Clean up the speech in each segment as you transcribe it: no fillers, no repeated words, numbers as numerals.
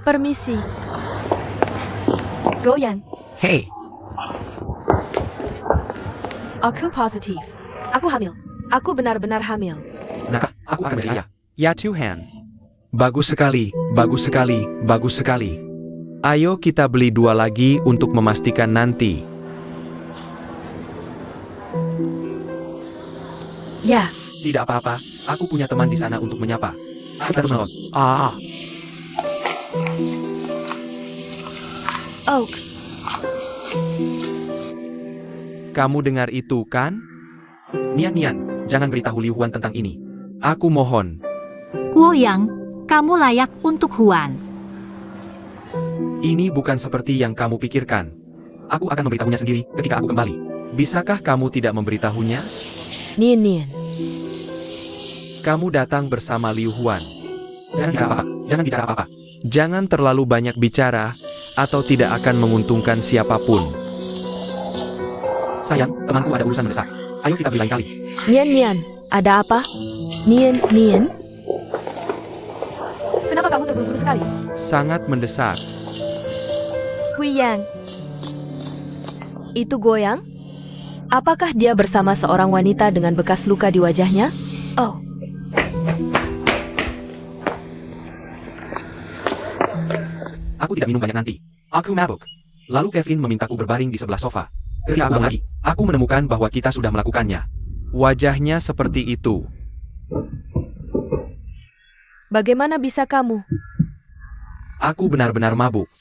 Permisi. Goyang. Hei, Aku positif. Aku hamil. Aku benar-benar hamil. nah, aku akan menjadi ayah. Ya Tuhan. Bagus sekali, bagus sekali, bagus sekali. Ayo kita beli 2 lagi untuk memastikan nanti. Ya, Tidak apa-apa, aku punya teman di sana untuk menyapa. Kita terus menolong. Oak. Kamu dengar itu kan? Nian, jangan beritahu Liu Huan tentang ini. Aku mohon. Guoyang, kamu layak untuk Huan. Ini bukan seperti yang kamu pikirkan. Aku akan memberitahunya sendiri ketika aku kembali. Bisakah kamu tidak memberitahunya? Nian. Kamu datang bersama Liu Huan. Jangan bicara apa-apa. Jangan terlalu banyak bicara, atau tidak akan menguntungkan siapapun. Sayang, temanku ada urusan mendesak. Ayo kita beli lain kali. Nian, ada apa? Nian. Kenapa kamu terburu-buru sekali? Sangat mendesak. Huiyang. Itu Goyang? Apakah dia bersama seorang wanita dengan bekas luka di wajahnya? Oh. Aku tidak minum banyak nanti. Aku mabuk. Lalu Kevin memintaku berbaring di sebelah sofa. Ketika aku bangun lagi, aku menemukan bahwa kita sudah melakukannya. Wajahnya seperti itu. Bagaimana bisa kamu? Aku benar-benar mabuk.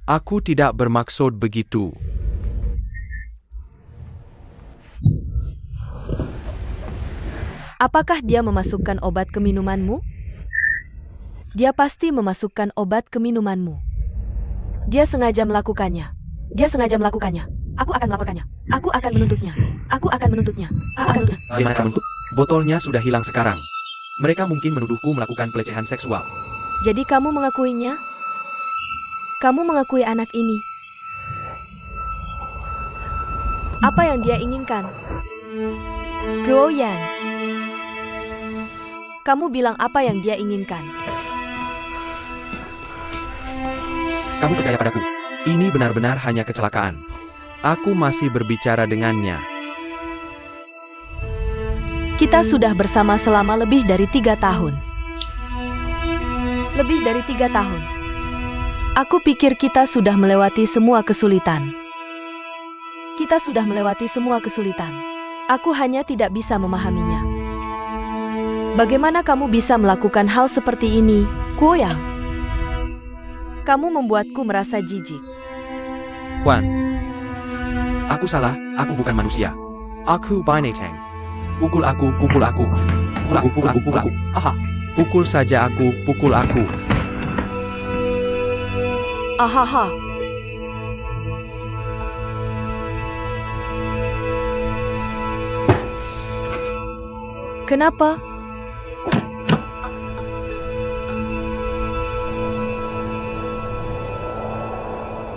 Aku tidak bermaksud begitu. Apakah dia memasukkan obat ke minumanmu? Dia pasti memasukkan obat ke minumanmu. Dia sengaja melakukannya. Aku akan melaporkannya. Aku akan menuntutnya. Bagaimana kamu menuntut? Botolnya sudah hilang sekarang. Mereka mungkin menuduhku melakukan pelecehan seksual. Jadi kamu mengakuinya? Kamu mengakui anak ini. Apa yang dia inginkan? Goyang. Kamu bilang apa yang dia inginkan? Kamu percaya padaku. Ini benar-benar hanya kecelakaan. Aku masih berbicara dengannya. Kita sudah bersama selama lebih dari 3 tahun. Lebih dari 3 tahun. Aku pikir kita sudah melewati semua kesulitan. Aku hanya tidak bisa memahaminya. Bagaimana kamu bisa melakukan hal seperti ini, Goyang? Kamu membuatku merasa jijik. Huan. Aku salah, aku bukan manusia. Aku binatang. Pukul aku. Pukul aku. Aha. Pukul saja aku, pukul aku. Ahaha. Kenapa?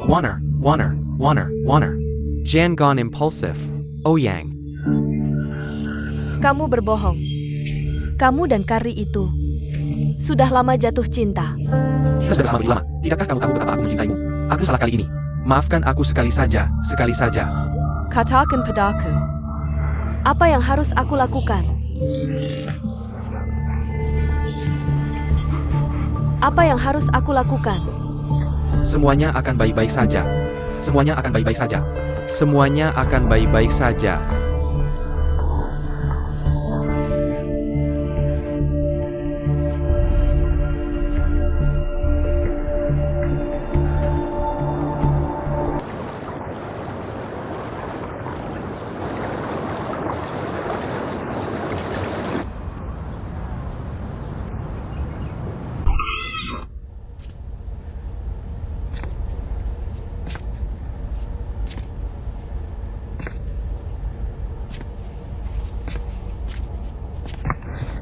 Warner. Jan gone impulsive. Ouyang. Kamu berbohong. Kamu dan Kari itu sudah lama jatuh cinta. Kita sudah bersama begitu lama. Tidakkah kamu tahu betapa aku mencintaimu? Aku salah kali ini. Maafkan aku sekali saja. Katakan padaku. Apa yang harus aku lakukan? Semuanya akan baik-baik saja.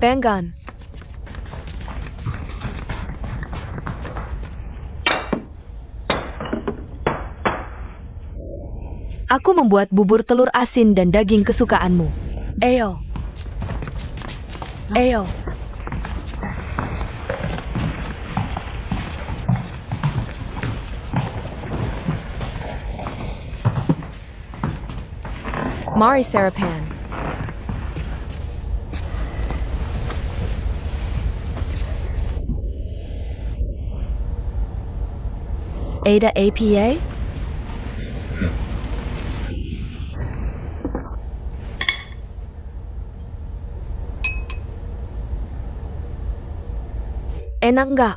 Banggan. Aku membuat bubur telur asin dan daging kesukaanmu. Ayo. Mari Sarapan. Ada APA? Enak nggak?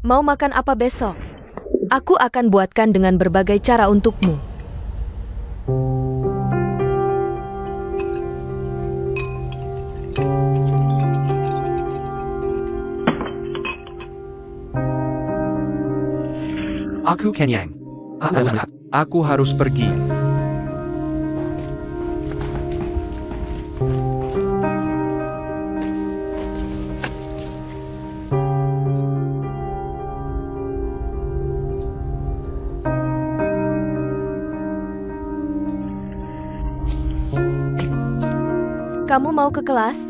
Mau makan apa besok? Aku akan buatkan dengan berbagai cara untukmu. Aku kenyang. Aku harus pergi. Kamu mau ke kelas?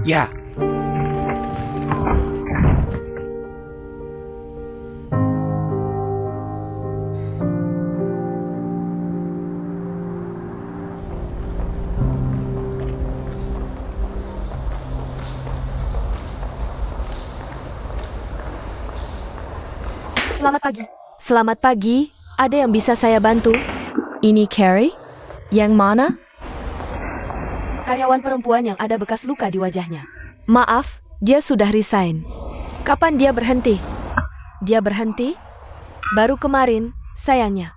Ya. Selamat pagi. Selamat pagi. Ada yang bisa saya bantu? Ini Carrie? Yang mana? Karyawan perempuan yang ada bekas luka di wajahnya. Maaf, dia sudah resign. Kapan dia berhenti? Dia berhenti? Baru kemarin, sayangnya.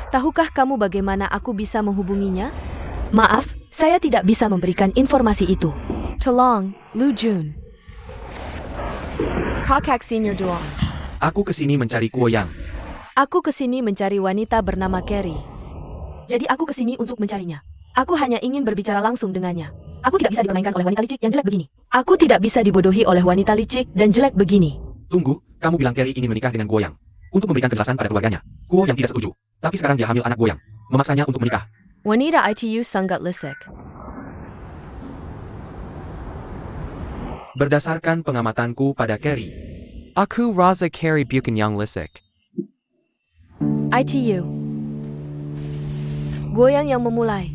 Tahukah kamu bagaimana aku bisa menghubunginya? Maaf, saya tidak bisa memberikan informasi itu. Tolong, Lu Jun. Kakak Senior Duan. Aku kesini mencari Guoyang. Aku kesini mencari wanita bernama Carrie. Jadi aku kesini untuk mencarinya. Aku hanya ingin berbicara langsung dengannya. Aku tidak bisa dipermainkan oleh wanita licik yang jelek begini. Aku tidak bisa dibodohi oleh wanita licik dan jelek begini. Tunggu, kamu bilang Carrie ingin menikah dengan Guoyang. Untuk memberikan kejelasan pada keluarganya. Guoyang tidak setuju. Tapi sekarang dia hamil anak Guoyang. Memaksanya untuk menikah. Wanita ITU sangat lisik. Berdasarkan pengamatanku pada Carrie, aku rasa Carrie bukan yang lisik. ITU. Goyang yang memulai.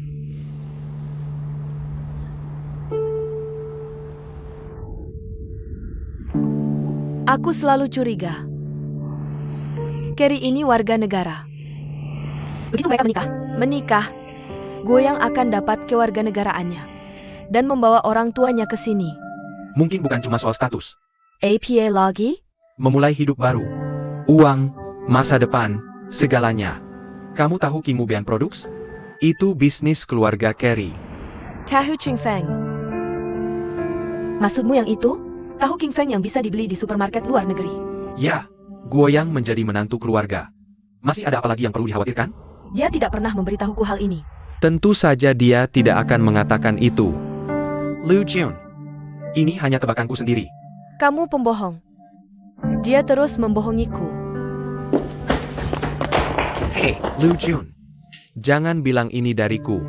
Aku selalu curiga. Carrie ini warga negara. Begitu mereka menikah, Goyang akan dapat kewarganegaraannya dan membawa orang tuanya ke sini. Mungkin bukan cuma soal status. APA lagi? Memulai hidup baru. Uang, masa depan, segalanya. Kamu tahu Kimubian Products? Itu bisnis keluarga Carrie. Tahu Ching Feng. Maksudmu yang itu? Tahu King Feng yang bisa dibeli di supermarket luar negeri? Ya, Guoyang menjadi menantu keluarga. Masih ada apa lagi yang perlu dikhawatirkan? Dia tidak pernah memberitahuku hal ini. Tentu saja dia tidak akan mengatakan itu. Lu Jun. Ini hanya tebakanku sendiri. Kamu pembohong. Dia terus membohongiku. Hei, Lu Jun. Jangan bilang ini dariku.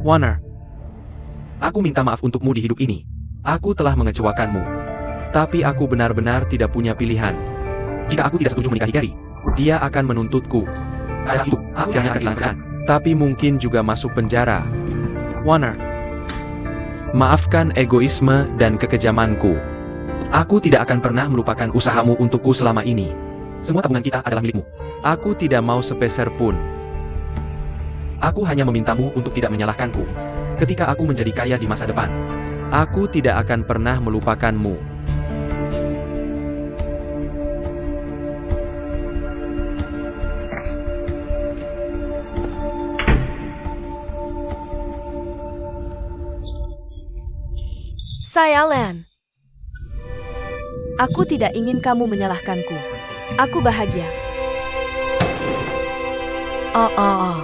Warner, aku minta maaf untukmu di hidup ini. Aku telah mengecewakanmu. Tapi aku benar-benar tidak punya pilihan. Jika aku tidak setuju menikahi Carrie, dia akan menuntutku. Pada saat itu, aku hanya akan kehilangan pekerjaan. Tapi mungkin juga masuk penjara. Warner, maafkan egoisme dan kekejamanku. Aku tidak akan pernah melupakan usahamu untukku selama ini. Semua tabungan kita adalah milikmu. Aku tidak mau sepeser pun. Aku hanya memintamu untuk tidak menyalahkanku. Ketika aku menjadi kaya di masa depan, aku tidak akan pernah melupakanmu. Saya Len. Aku tidak ingin kamu menyalahkanku. Aku bahagia. Oh.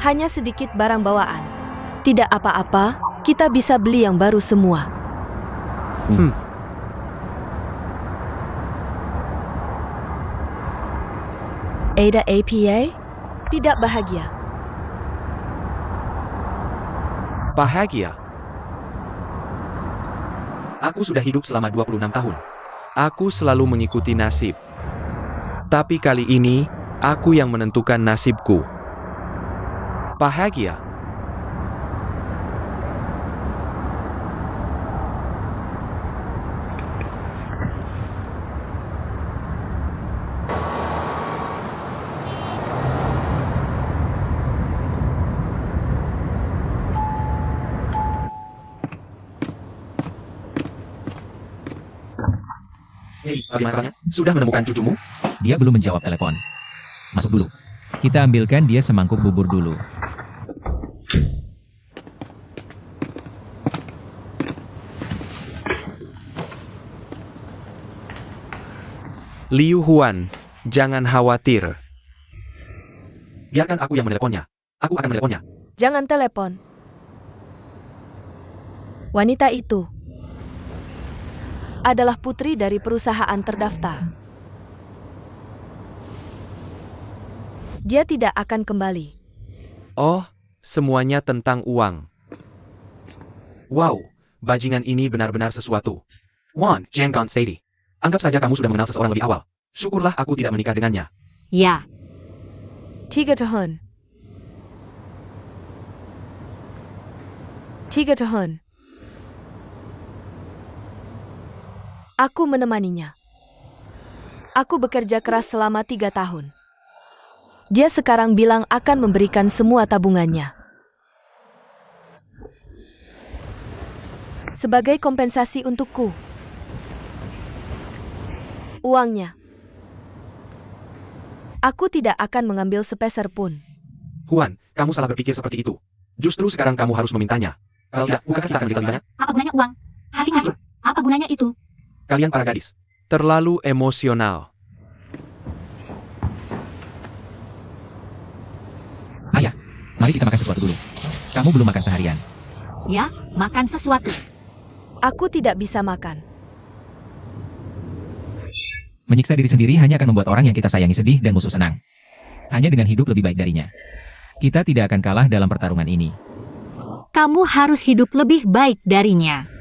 Hanya sedikit barang bawaan. Tidak apa-apa, kita bisa beli yang baru semua. Ada APA? Tidak bahagia. Bahagia. Aku sudah hidup selama 26 tahun. Aku selalu mengikuti nasib. Tapi kali ini, aku yang menentukan nasibku. Bahagia. Hei, bagaimana kabarnya? Sudah menemukan cucumu? Dia belum menjawab telepon. Masuk dulu. Kita ambilkan dia semangkuk bubur dulu. Liu Huan, jangan khawatir. Biarkan aku yang meneleponnya. Aku akan meneleponnya. Jangan telepon. Wanita itu adalah putri dari perusahaan terdaftar. Dia tidak akan kembali. Oh, semuanya tentang uang. Wow, bajingan ini benar-benar sesuatu. Wan, jangan Sadie. Anggap saja kamu sudah mengenal seseorang lebih awal. Syukurlah aku tidak menikah dengannya. Ya, 3 tahun. 3 tahun. Aku menemaninya. Aku bekerja keras selama 3 tahun. Dia sekarang bilang akan memberikan semua tabungannya. Sebagai kompensasi untukku. Uangnya. Aku tidak akan mengambil sepeser pun. Huan, kamu salah berpikir seperti itu. Justru sekarang kamu harus memintanya. Kalau tidak, bukankah kita akan beli banyak? apa gunanya uang? Hati-hati, apa gunanya itu? Kalian para gadis. Terlalu emosional. Ayah, mari kita makan sesuatu dulu. Kamu belum makan seharian. Ya, makan sesuatu. Aku tidak bisa makan. Menyiksa diri sendiri hanya akan membuat orang yang kita sayangi sedih dan musuh senang. Hanya dengan hidup lebih baik darinya. Kita tidak akan kalah dalam pertarungan ini. Kamu harus hidup lebih baik darinya.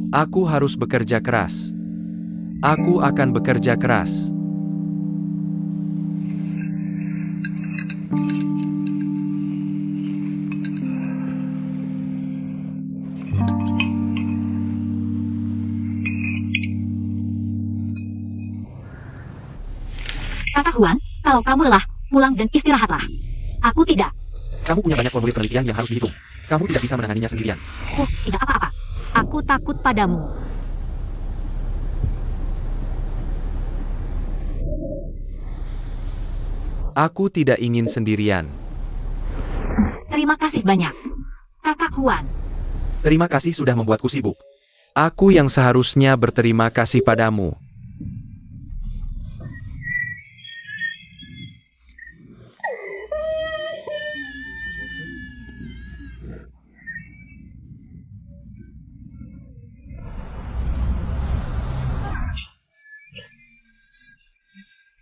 Aku harus bekerja keras. Aku akan bekerja keras. Kakak Huan, kalau kamu lelah, pulang dan istirahatlah. Aku tidak. Kamu punya banyak formulir penelitian yang harus dihitung. Kamu tidak bisa menanganinya sendirian. Tidak apa-apa. Aku takut padamu. Aku tidak ingin sendirian. Terima kasih banyak. Kakak Huan. Terima kasih sudah membuatku sibuk. Aku yang seharusnya berterima kasih padamu.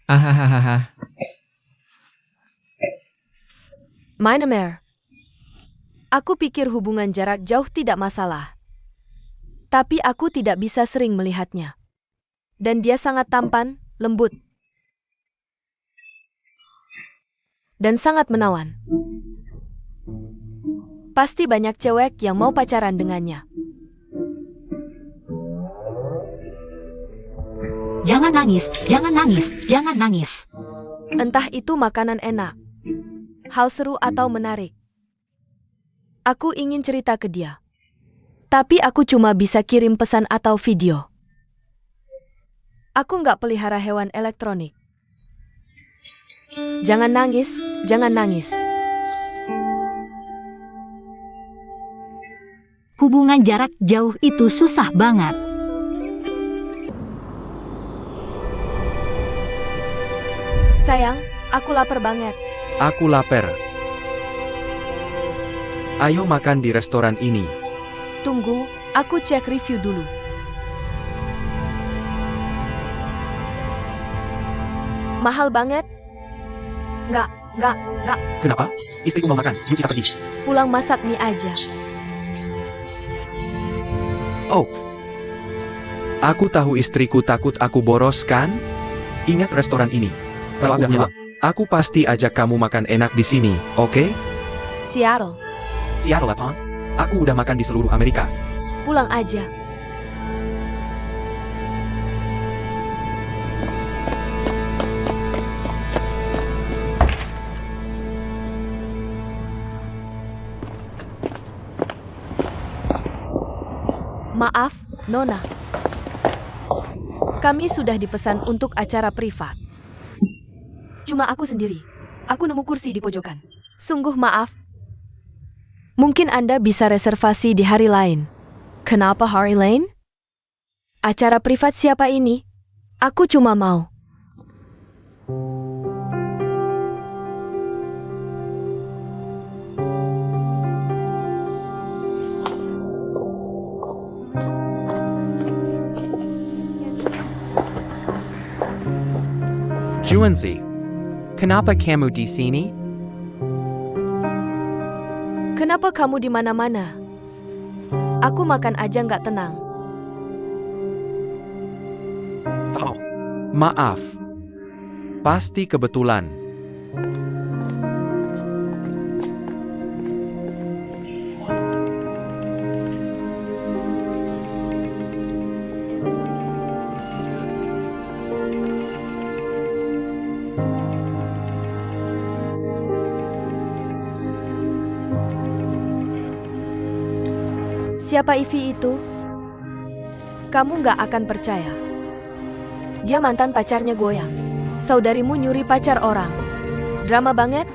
Ahahaha. Meine Mare. Aku pikir hubungan jarak jauh tidak masalah. Tapi aku tidak bisa sering melihatnya. Dan dia sangat tampan, lembut. Dan sangat menawan. Pasti banyak cewek yang mau pacaran dengannya. Jangan nangis, jangan nangis, jangan nangis. Entah itu makanan enak, hal seru atau menarik. Aku ingin cerita ke dia. Tapi aku cuma bisa kirim pesan atau video. Aku nggak pelihara hewan elektronik. Jangan nangis, jangan nangis. Hubungan jarak jauh itu susah banget. Sayang, aku lapar banget. Aku lapar. Ayo makan di restoran ini. Tunggu, aku cek review dulu. Mahal banget? Nggak. Kenapa? Istriku mau makan. Yuk kita pergi. Pulang masak mie aja. Oh. Aku tahu istriku takut aku boros kan? Ingat restoran ini. Kalau udah nyewa, aku pasti ajak kamu makan enak di sini, oke? Seattle, Seattle apa? Aku udah makan di seluruh Amerika. pulang aja. Maaf, Nona. Kami sudah dipesan untuk acara privat. Cuma aku sendiri. Aku nemu kursi di pojokan. Sungguh maaf. Mungkin Anda bisa reservasi di hari lain. Kenapa hari lain? Acara privat siapa ini? Aku cuma mau. Juanzi, kenapa kamu di sini? Kenapa kamu di mana-mana? Aku makan aja nggak tenang. Oh, maaf. Pasti kebetulan. Siapa Ivy itu? Kamu nggak akan percaya. Dia mantan pacarnya Goyang. Saudarimu nyuri pacar orang. Drama banget.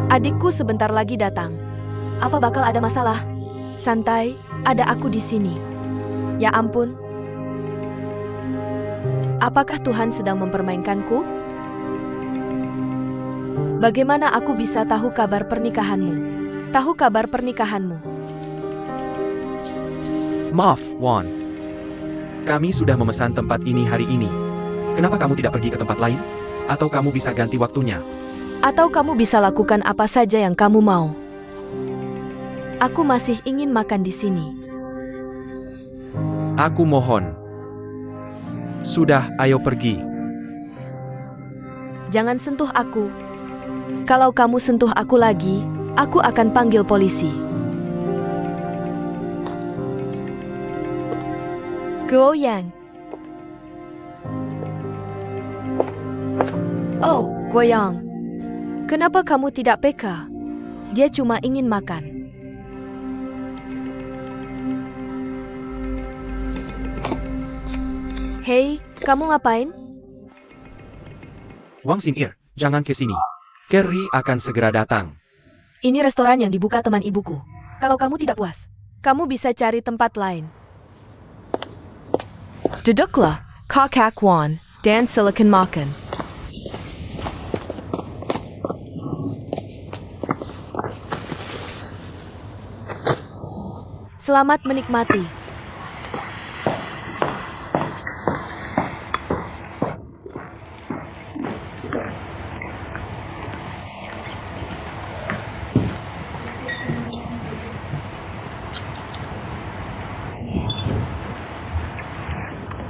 Adikku sebentar lagi datang. Apa bakal ada masalah? Santai, ada aku di sini. Ya ampun. Apakah Tuhan sedang mempermainkanku? Bagaimana aku bisa tahu kabar pernikahanmu? Tahu kabar pernikahanmu? Maaf, Juan. Kami sudah memesan tempat ini hari ini. Kenapa kamu tidak pergi ke tempat lain? Atau kamu bisa ganti waktunya? Atau kamu bisa lakukan apa saja yang kamu mau? Aku masih ingin makan di sini. Aku mohon. Sudah, ayo pergi. Jangan sentuh aku. Kalau kamu sentuh aku lagi, aku akan panggil polisi. Goyang. Oh, Goyang. Kenapa kamu tidak peka? Dia cuma ingin makan. Hei, kamu ngapain? Wang Xing'er, jangan ke sini. Kerry akan segera datang. Ini restoran yang dibuka teman ibuku. Kalau kamu tidak puas, kamu bisa cari tempat lain. Duduklah, Kakak Wan, dan silakan makan. Selamat menikmati.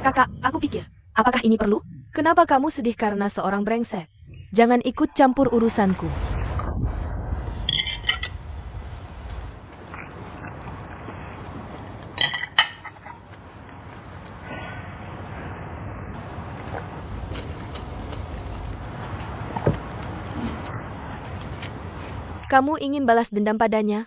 Kakak, aku pikir, apakah ini perlu? Kenapa kamu sedih karena seorang brengsek? Jangan ikut campur urusanku. Kamu ingin balas dendam padanya?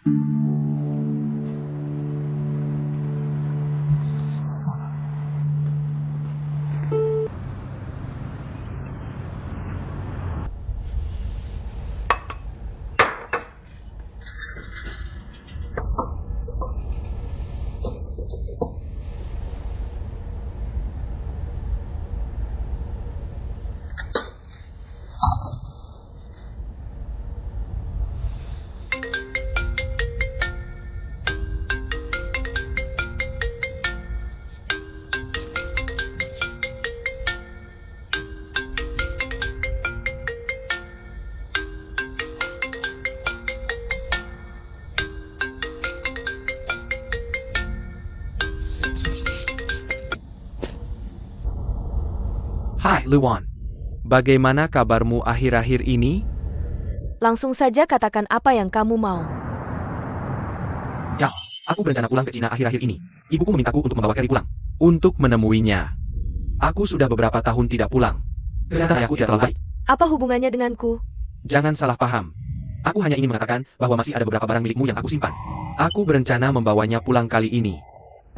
Hai, Luan. Bagaimana kabarmu akhir-akhir ini? Langsung saja katakan apa yang kamu mau. Ya, aku berencana pulang ke Cina akhir-akhir ini. Ibuku memintaku untuk membawa Carrie pulang. Untuk menemuinya. Aku sudah beberapa tahun tidak pulang. Kesehatan ayahku tidak terlalu baik. Apa hubungannya denganku? Jangan salah paham. Aku hanya ingin mengatakan bahwa masih ada beberapa barang milikmu yang aku simpan. Aku berencana membawanya pulang kali ini.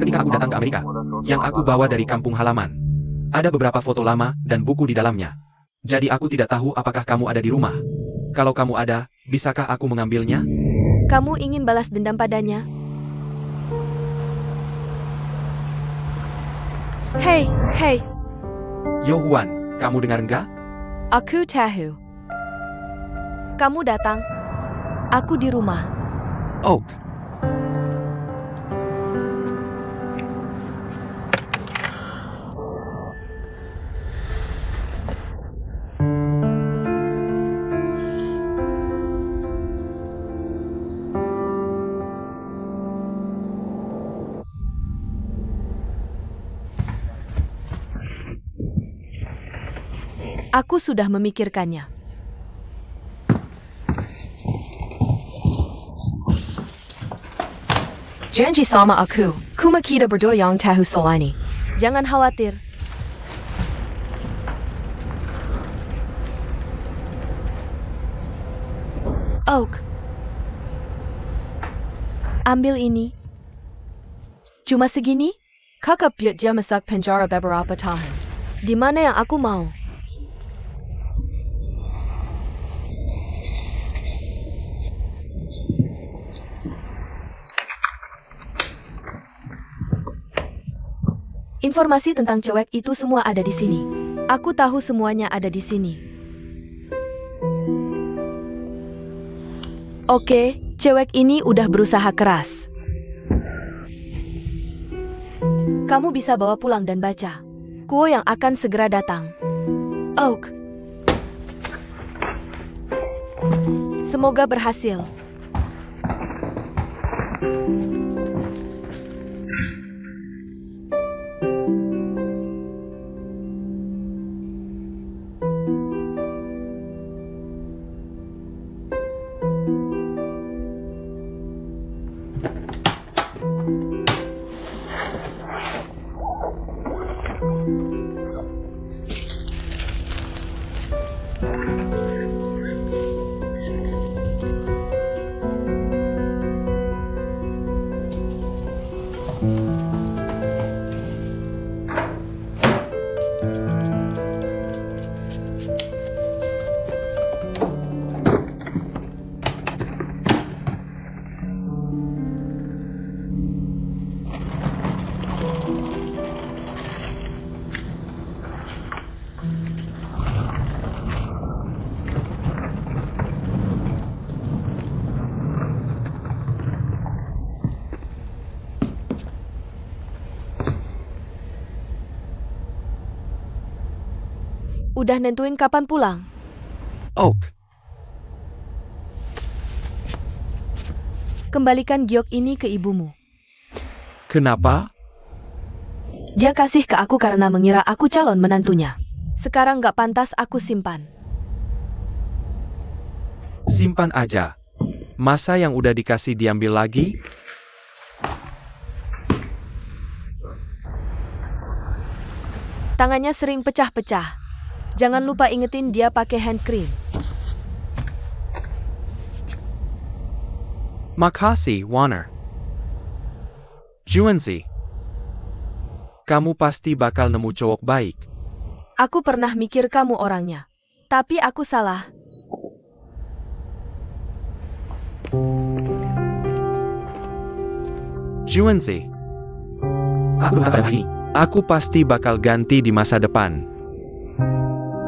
Ketika aku datang ke Amerika, yang aku bawa dari kampung halaman. Ada beberapa foto lama dan buku di dalamnya. Jadi aku tidak tahu apakah kamu ada di rumah. Kalau kamu ada, bisakah aku mengambilnya? Kamu ingin balas dendam padanya? Hei, Yo Huan, kamu dengar enggak? aku tahu. Kamu datang. Aku di rumah. Oak. Aku sudah memikirkannya. Janji sama aku, kuma kita berdua yang tahu selani. Jangan khawatir. Oak. Ambil ini. Cuma segini? Kakak biar dia masak penjara beberapa tahun. Di mana yang aku mau? Informasi tentang cewek itu semua ada di sini. Aku tahu semuanya ada di sini. Oke, cewek ini udah berusaha keras. Kamu bisa bawa pulang dan baca. Kuo yang akan segera datang. Oak. Semoga berhasil. Udah nentuin kapan pulang? Oak. Kembalikan giok ini ke ibumu. Kenapa? Dia kasih ke aku karena mengira aku calon menantunya. Sekarang gak pantas aku simpan. Simpan aja. Masa yang udah dikasih diambil lagi? Tangannya sering pecah-pecah. Jangan lupa ingetin dia pakai hand cream. Makasih, Warner. Juanzi. Kamu pasti bakal nemu cowok baik. Aku pernah mikir kamu orangnya. Tapi aku salah. Juanzi. Aku berhutang pada ini. Aku pasti bakal ganti di masa depan.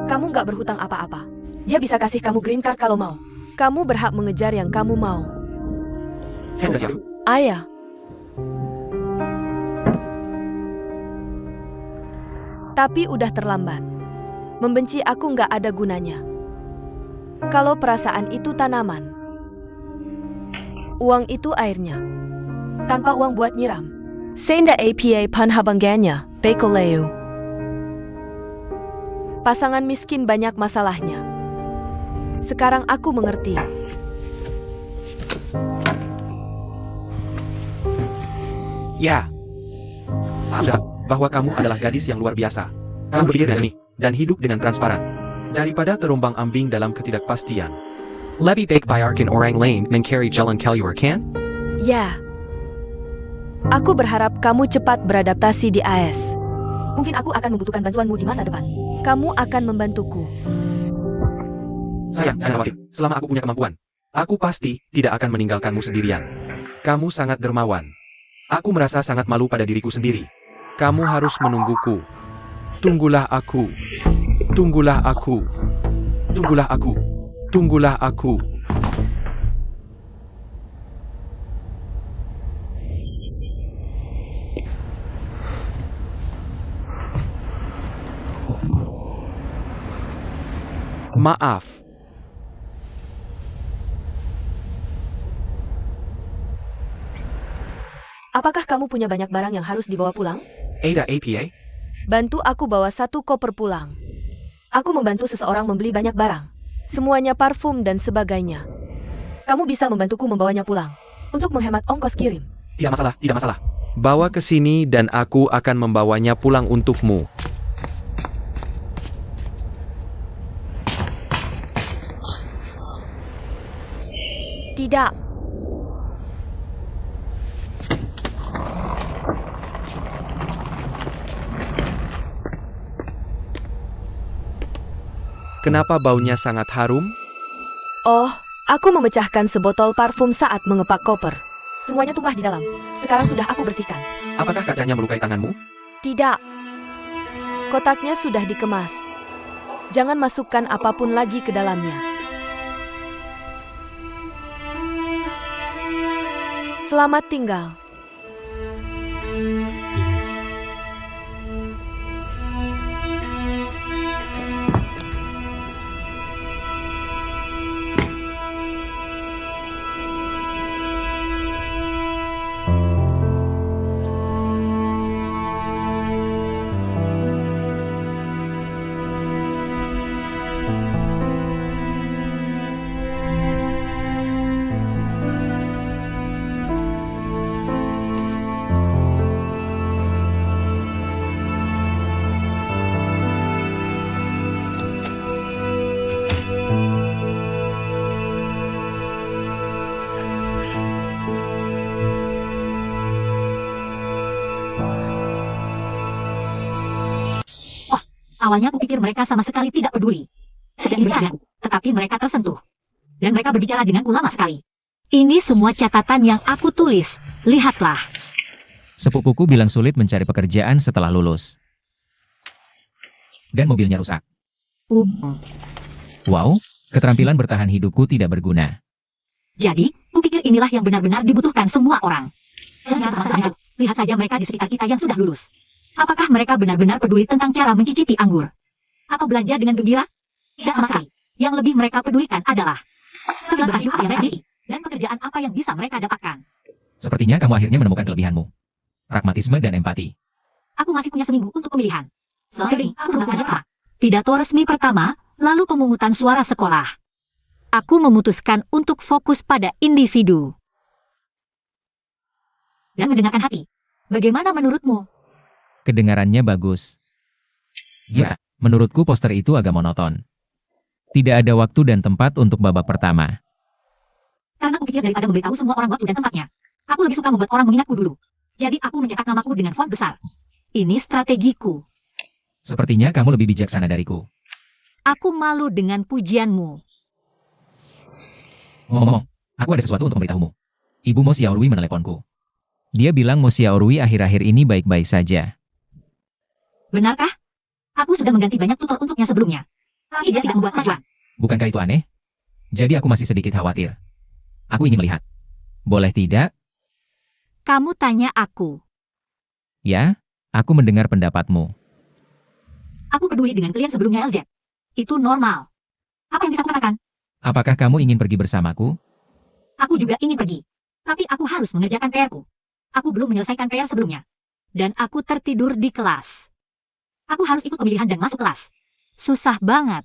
Kamu gak berhutang apa-apa. Dia bisa kasih kamu green card kalau mau. Kamu berhak mengejar yang kamu mau. Ayah. Tapi udah terlambat. Membenci aku gak ada gunanya. Kalau perasaan itu tanaman. Uang itu airnya. Tanpa uang buat nyiram. Senda APA panhabangannya, bekoleu. Pasangan miskin banyak masalahnya. Sekarang aku mengerti. Ya. Ada, bahwa kamu adalah gadis yang luar biasa. Kamu berpikir jernih dan hidup dengan transparan. Daripada terombang-ambing dalam ketidakpastian. Lebih baik biarkan orang lain mencari jalan keluar, kan? Ya. Aku berharap kamu cepat beradaptasi di AS. Mungkin aku akan membutuhkan bantuanmu di masa depan. Kamu akan membantuku. Sayang, jangan khawatir. Selama aku punya kemampuan, aku pasti tidak akan meninggalkanmu sendirian. Kamu sangat dermawan. Aku merasa sangat malu pada diriku sendiri. Kamu harus menungguku. Tunggulah aku. Tunggulah aku. Tunggulah aku. Tunggulah aku. Maaf. Apakah kamu punya banyak barang yang harus dibawa pulang? Ada APA? Bantu aku bawa 1 koper pulang. Aku membantu seseorang membeli banyak barang. Semuanya parfum dan sebagainya. Kamu bisa membantuku membawanya pulang. Untuk menghemat ongkos kirim. Tidak masalah, tidak masalah. Bawa ke sini dan aku akan membawanya pulang untukmu. Tidak. Kenapa baunya sangat harum? Oh, aku memecahkan sebotol parfum saat mengepak koper. Semuanya tumpah di dalam. Sekarang sudah aku bersihkan. Apakah kacanya melukai tanganmu? Tidak. Kotaknya sudah dikemas. Jangan masukkan apapun lagi ke dalamnya. Selamat tinggal. Awalnya aku pikir mereka sama sekali tidak peduli. Tidak diberikanku, tetapi mereka tersentuh. Dan mereka berbicara denganku lama sekali. Ini semua catatan yang aku tulis. Lihatlah. Sepupuku bilang sulit mencari pekerjaan setelah lulus. Dan mobilnya rusak. Wow, keterampilan bertahan hidupku tidak berguna. Jadi, kupikir inilah yang benar-benar dibutuhkan semua orang. Ternyata masa itu, lihat saja mereka di sekitar kita yang sudah lulus. Apakah mereka benar-benar peduli tentang cara mencicipi anggur? Atau belajar dengan gembira? Tidak sama sekali. Yang lebih mereka pedulikan adalah kebiasaan hidup yang mereka miliki dan pekerjaan apa yang bisa mereka dapatkan. Sepertinya kamu akhirnya menemukan kelebihanmu. Pragmatisme dan empati. Aku masih punya seminggu untuk pemilihan. Sorry, aku melakukannya Pak. Pidato resmi pertama, lalu pemungutan suara sekolah. Aku memutuskan untuk fokus pada individu. Dan mendengarkan hati. Bagaimana menurutmu? Kedengarannya bagus. Ya, menurutku poster itu agak monoton. Tidak ada waktu dan tempat untuk babak pertama. Karena aku pikir daripada memberitahu semua orang waktu dan tempatnya. Aku lebih suka membuat orang mengingatku dulu. Jadi aku mencetak namaku dengan font besar. Ini strategiku. Sepertinya kamu lebih bijaksana dariku. Aku malu dengan pujianmu. Ngomong-ngomong, aku ada sesuatu untuk memberitahumu. Ibu Mo Xiaorui meneleponku. Dia bilang Mo Xiaorui akhir-akhir ini baik-baik saja. Benarkah? Aku sudah mengganti banyak tutor untuknya sebelumnya. Tapi dia tidak membuat kemajuan. Bukankah itu aneh? Jadi aku masih sedikit khawatir. Aku ingin melihat. Boleh tidak? Kamu tanya aku. Ya, aku mendengar pendapatmu. Aku peduli dengan klien sebelumnya LZ. Itu normal. Apa yang bisa aku katakan? Apakah kamu ingin pergi bersamaku? Aku juga ingin pergi. Tapi aku harus mengerjakan PR-ku. Aku belum menyelesaikan PR sebelumnya. Dan aku tertidur di kelas. Aku harus ikut pemilihan dan masuk kelas. Susah banget.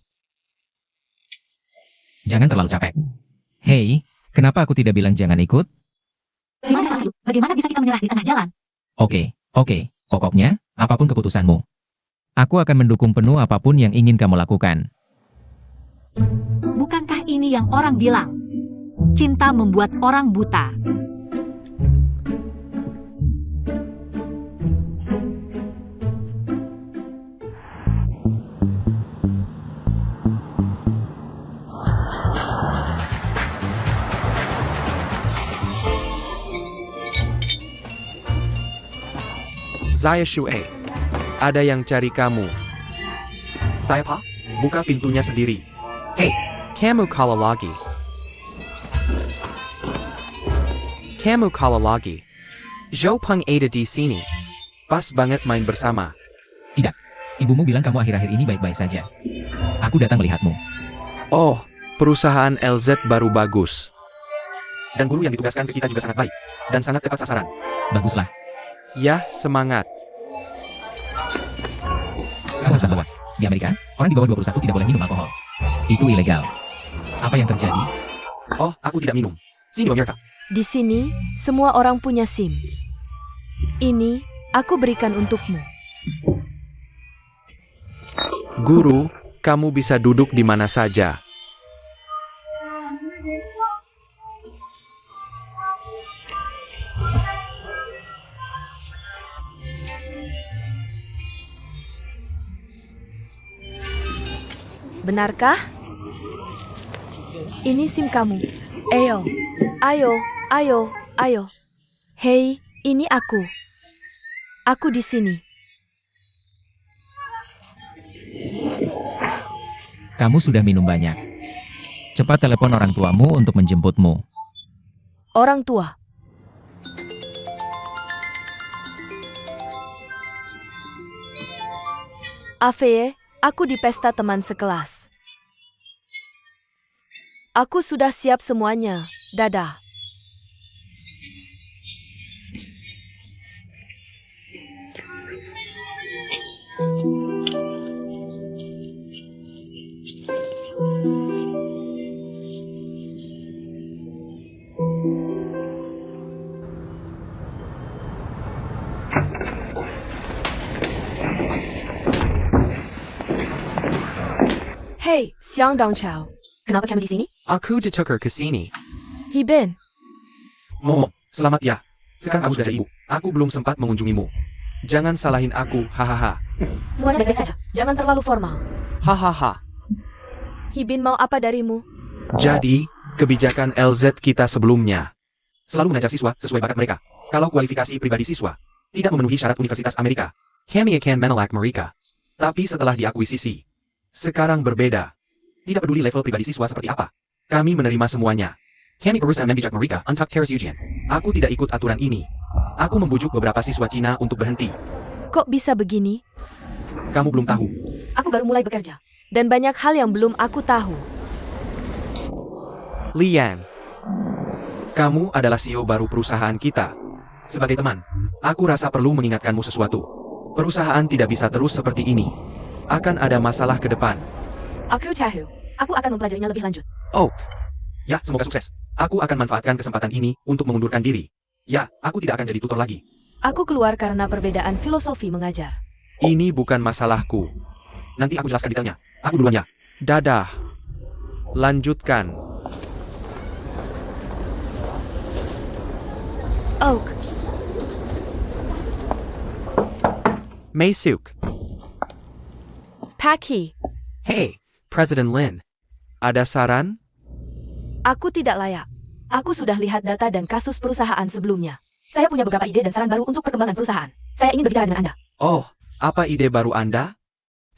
Jangan terlalu capek. Hei, kenapa aku tidak bilang jangan ikut? Bagaimana bisa kita menyerah di tengah jalan? Oke. Pokoknya, apapun keputusanmu. Aku akan mendukung penuh apapun yang ingin kamu lakukan. Bukankah ini yang orang bilang? Cinta membuat orang buta. Zaya Shue. Ada yang cari kamu. Saya Pak, buka pintunya sendiri. Hei, kamu kalah lagi. Kamu kalah lagi. Zhou Peng ada di sini. Pas banget main bersama. Tidak. Ibumu bilang kamu akhir-akhir ini baik-baik saja. Aku datang melihatmu. Oh, perusahaan LZ baru bagus. Dan guru yang ditugaskan ke kita juga sangat baik. Dan sangat tepat sasaran. Baguslah. Ya, semangat. Kamu harus bahwa di Amerika, orang di bawah 21 tidak boleh minum alkohol. Itu ilegal. Apa yang terjadi? Oh, aku tidak minum. Sini Amerika. Di sini, semua orang punya SIM. Ini, aku berikan untukmu. Guru, kamu bisa duduk di mana saja. Benarkah? Ini SIM kamu. Ayo. Hei, ini aku. Aku di sini. Kamu sudah minum banyak. Cepat telepon orang tuamu untuk menjemputmu. Orang tua. Afeye, aku di pesta teman sekelas. Aku sudah siap semuanya. Dadah. Hei, Xiang Dongchao. Kenapa kamu di sini? Aku ditukar ke sini. Hibin. Momo, selamat ya. Sekarang kamu sudah jadi ibu. Aku belum sempat mengunjungimu. Jangan salahin aku, hahaha. Semuanya baik-baik saja. Jangan terlalu formal. Hahaha. Hibin mau apa darimu? Jadi, kebijakan LZ kita sebelumnya. Selalu mengajar siswa sesuai bakat mereka. Kalau kualifikasi pribadi siswa tidak memenuhi syarat Universitas Amerika, kami akan menolak mereka. Tapi setelah diakuisisi, sekarang berbeda. Tidak peduli level pribadi siswa seperti apa. Kami menerima semuanya. Kami berusaha membijak mereka untuk teras ujian. Aku tidak ikut aturan ini. Aku membujuk beberapa siswa Cina untuk berhenti. Kok bisa begini? Kamu belum tahu. Aku baru mulai bekerja. Dan banyak hal yang belum aku tahu. Lian, kamu adalah CEO baru perusahaan kita. Sebagai teman, aku rasa perlu mengingatkanmu sesuatu. Perusahaan tidak bisa terus seperti ini. Akan ada masalah ke depan. Aku tahu. Aku akan mempelajarinya lebih lanjut. Oh, ya, semoga sukses. Aku akan manfaatkan kesempatan ini untuk mengundurkan diri. Ya, aku tidak akan jadi tutor lagi. Aku keluar karena perbedaan filosofi mengajar. Ini bukan masalahku. Nanti aku jelaskan detailnya. Aku duluan ya. Dadah. Lanjutkan. Oak. Maesuk. Paki. Hey, President Lin. Ada saran? Aku tidak layak. Aku sudah lihat data dan kasus perusahaan sebelumnya. Saya punya beberapa ide dan saran baru untuk perkembangan perusahaan. Saya ingin berbicara dengan Anda. Oh, apa ide baru Anda?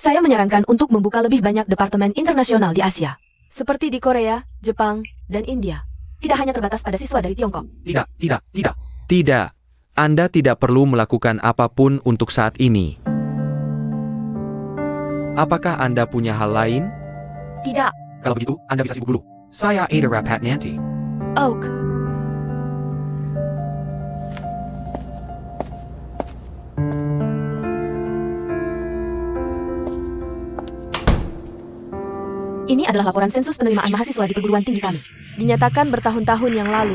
Saya menyarankan untuk membuka lebih banyak departemen internasional di Asia. Seperti di Korea, Jepang, dan India. Tidak hanya terbatas pada siswa dari Tiongkok. Tidak. Tidak. Anda tidak perlu melakukan apapun untuk saat ini. Apakah Anda punya hal lain? Tidak. Kalau begitu, Anda bisa sibuk dulu. Saya Ada Rapat nanti. Oak. Ini adalah laporan sensus penerimaan mahasiswa di perguruan tinggi kami. Dinyatakan bertahun-tahun yang lalu.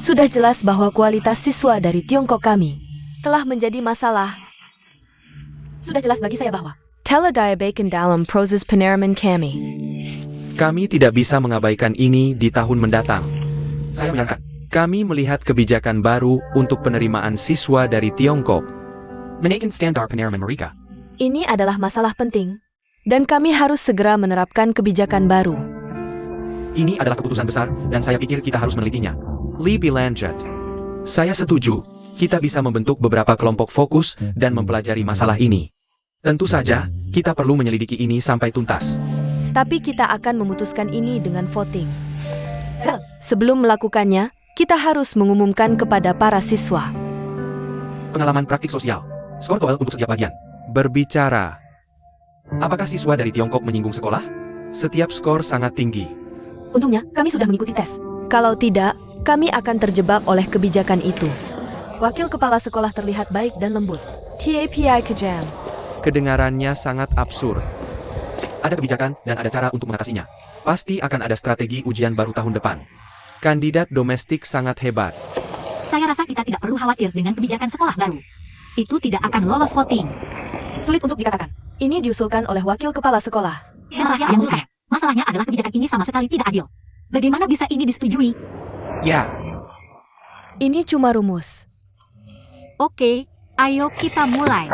Sudah jelas bahwa kualitas siswa dari Tiongkok kami telah menjadi masalah. Sudah jelas bagi saya bahwa Telediabakan dalam proses penerimaan kami. Kami tidak bisa mengabaikan ini di tahun mendatang. Saya menyangka, kami melihat kebijakan baru untuk penerimaan siswa dari Tiongkok. Menaikkan standar penerimaan mereka. Ini adalah masalah penting, dan kami harus segera menerapkan kebijakan baru. Ini adalah keputusan besar, dan saya pikir kita harus menelitinya. Lebih lanjut. Saya setuju, kita bisa membentuk beberapa kelompok fokus dan mempelajari masalah ini. Tentu saja, kita perlu menyelidiki ini sampai tuntas. Tapi kita akan memutuskan ini dengan voting. Sebelum melakukannya, kita harus mengumumkan kepada para siswa. Pengalaman praktik sosial. Skor TOEL untuk setiap bagian. Berbicara. Apakah siswa dari Tiongkok menyinggung sekolah? Setiap skor sangat tinggi. Untungnya, kami sudah mengikuti tes. Kalau tidak, kami akan terjebak oleh kebijakan itu. Wakil kepala sekolah terlihat baik dan lembut. TAPI kejam. Kedengarannya sangat absurd. Ada kebijakan dan ada cara untuk mengatasinya. Pasti akan ada strategi ujian baru tahun depan. Kandidat domestik sangat hebat. Saya rasa kita tidak perlu khawatir dengan kebijakan sekolah baru. Itu tidak akan lolos voting. Sulit untuk dikatakan. Ini diusulkan oleh wakil kepala sekolah. Masalahnya bukan. Masalahnya adalah kebijakan ini sama sekali tidak adil. Bagaimana bisa ini disetujui? Ya, Ini cuma rumus. Oke, ayo kita mulai.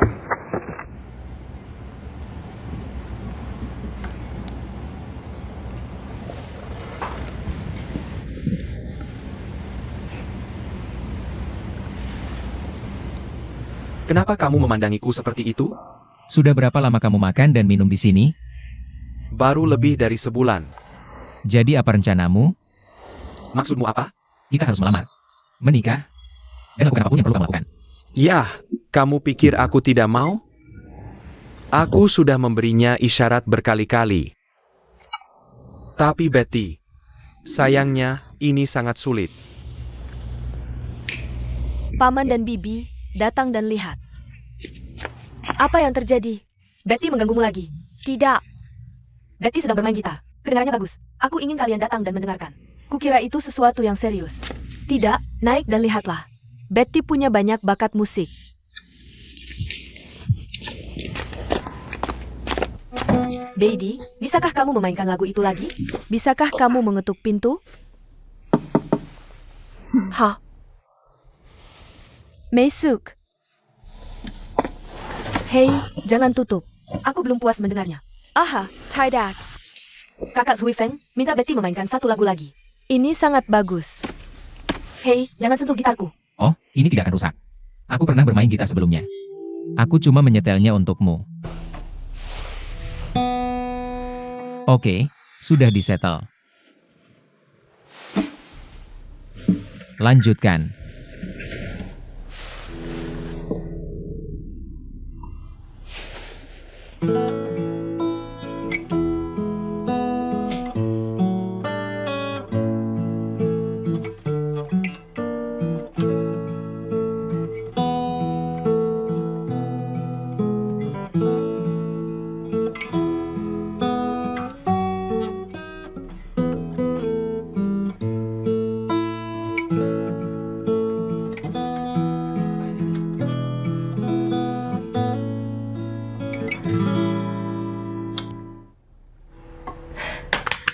kenapa kamu memandangiku seperti itu? Sudah berapa lama kamu makan dan minum di sini? Baru lebih dari sebulan. Jadi apa rencanamu? Maksudmu apa? Kita harus melamar, menikah, dan lakukan apapun yang perlu kamu lakukan. Yah, kamu pikir aku tidak mau? Aku sudah memberinya isyarat berkali-kali. Tapi Betty, sayangnya ini sangat sulit. Paman dan Bibi, datang dan lihat. Apa yang terjadi? Betty mengganggumu lagi. Tidak. Betty sedang bermain gitar. Kedengarannya bagus. Aku ingin kalian datang dan mendengarkan. Kukira itu sesuatu yang serius. Tidak, naik dan lihatlah. Betty punya banyak bakat musik. Beidi, bisakah kamu memainkan lagu itu lagi? Bisakah kamu mengetuk pintu? Ha. Meisuk. Hei, jangan tutup. Aku belum puas mendengarnya. Aha, Tidak. Kakak Zhui Feng, minta Betty memainkan satu lagu lagi. Ini sangat bagus. Hei, jangan sentuh gitarku. Oh, ini tidak akan rusak. Aku pernah bermain gitar sebelumnya. Aku cuma menyetelnya untukmu. Oke, sudah disetel. Lanjutkan.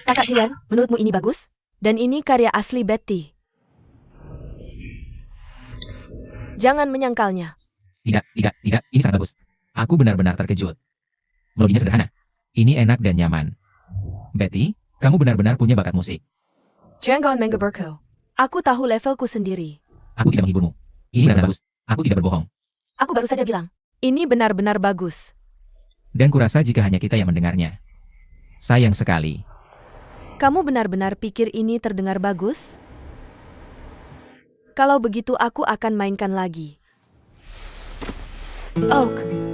Kakak Siwan, menurutmu ini bagus? Dan ini karya asli Betty. Jangan menyangkalnya. Tidak, ini sangat bagus. Aku benar-benar terkejut. Melodinya sederhana. Ini enak dan nyaman. Betty, kamu benar-benar punya bakat musik. Jangan menggeberku. Aku tahu levelku sendiri. Aku tidak menghiburmu. Ini benar bagus. Aku tidak berbohong. Aku baru saja bilang, ini benar-benar bagus. Dan kurasa jika hanya kita yang mendengarnya. Sayang sekali. Kamu benar-benar pikir ini terdengar bagus? Kalau begitu aku akan mainkan lagi. Oak.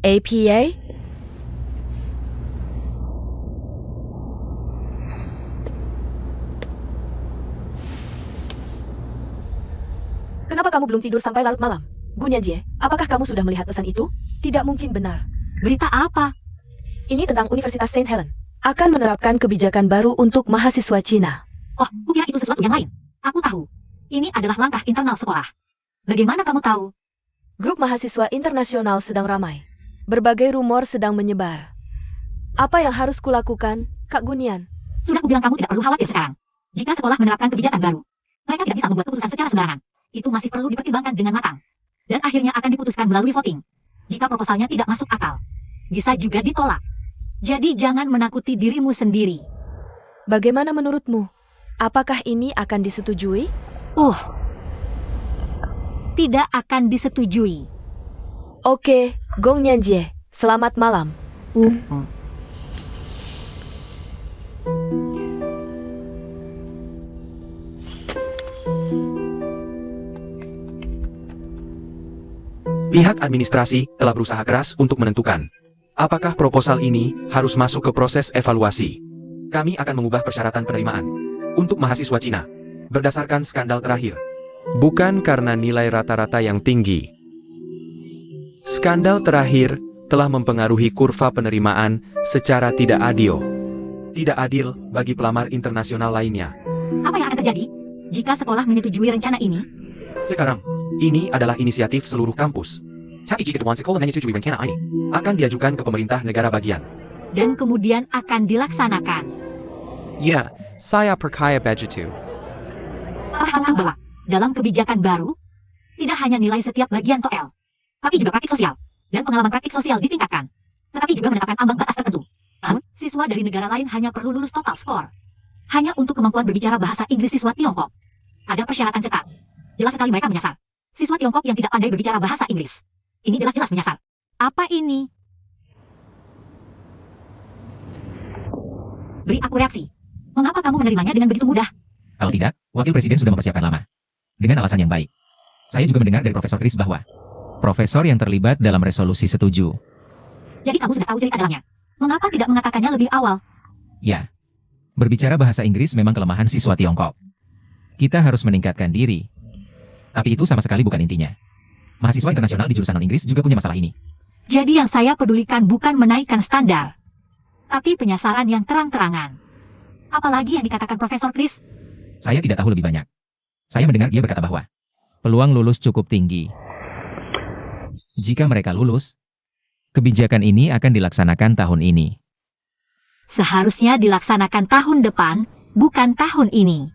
APA? Kenapa kamu belum tidur sampai larut malam? Gunyanjie, apakah kamu sudah melihat pesan itu? Tidak mungkin benar. Berita apa? Ini tentang Universitas Saint Helen. Akan menerapkan kebijakan baru untuk mahasiswa Cina. Oh, kukira itu sesuatu yang lain. Aku tahu. Ini adalah langkah internal sekolah. Bagaimana kamu tahu? Grup mahasiswa internasional sedang ramai. Berbagai rumor sedang menyebar. Apa yang harus kulakukan, Kak Gunian? Sudah kubilang kamu tidak perlu khawatir sekarang. Jika sekolah menerapkan kebijakan baru, mereka tidak bisa membuat keputusan secara sembarangan. Itu masih perlu dipertimbangkan dengan matang. Dan akhirnya akan diputuskan melalui voting. Jika proposalnya tidak masuk akal, bisa juga ditolak. Jadi jangan menakuti dirimu sendiri. Bagaimana menurutmu? Apakah ini akan disetujui? Tidak akan disetujui. Oke, Gong Nyanjie, selamat malam. Pihak administrasi telah berusaha keras untuk menentukan apakah proposal ini harus masuk ke proses evaluasi. Kami akan mengubah persyaratan penerimaan untuk mahasiswa Cina berdasarkan skandal terakhir. Bukan karena nilai rata-rata yang tinggi. Skandal terakhir telah mempengaruhi kurva penerimaan secara tidak adil. Tidak adil bagi pelamar internasional lainnya. Apa yang akan terjadi jika sekolah menyetujui rencana ini? Sekarang, ini adalah inisiatif seluruh kampus. Tapi jika sekolah menyetujui rencana ini, akan diajukan ke pemerintah negara bagian. Dan kemudian akan dilaksanakan. Ya, saya percaya begitu. Apakah kamu tahu bahwa dalam kebijakan baru, tidak hanya nilai setiap bagian TOEL, tapi juga praktik sosial, dan pengalaman praktik sosial ditingkatkan, tetapi juga menetapkan ambang batas tertentu. Namun, siswa dari negara lain hanya perlu lulus total skor. Hanya untuk kemampuan berbicara bahasa Inggris siswa Tiongkok. Ada persyaratan ketat. Jelas sekali mereka menyasar siswa Tiongkok yang tidak pandai berbicara bahasa Inggris. Ini jelas-jelas menyasar. Apa ini? Beri aku reaksi. Mengapa kamu menerimanya dengan begitu mudah? Kalau tidak, Wakil Presiden sudah mempersiapkan lama. Dengan alasan yang baik. Saya juga mendengar dari Profesor Chris bahwa profesor yang terlibat dalam resolusi setuju. Jadi kamu sudah tahu cerita dalamnya. Mengapa tidak mengatakannya lebih awal? Ya, berbicara bahasa Inggris memang kelemahan siswa Tiongkok. Kita harus meningkatkan diri. Tapi itu sama sekali bukan intinya. Mahasiswa internasional di jurusan non-Inggris juga punya masalah ini. Jadi yang saya pedulikan bukan menaikkan standar, tapi penyasaran yang terang-terangan. Apalagi yang dikatakan Profesor Chris? Saya tidak tahu lebih banyak. Saya mendengar dia berkata bahwa peluang lulus cukup tinggi. Jika mereka lulus, kebijakan ini akan dilaksanakan tahun ini. Seharusnya dilaksanakan tahun depan, bukan tahun ini.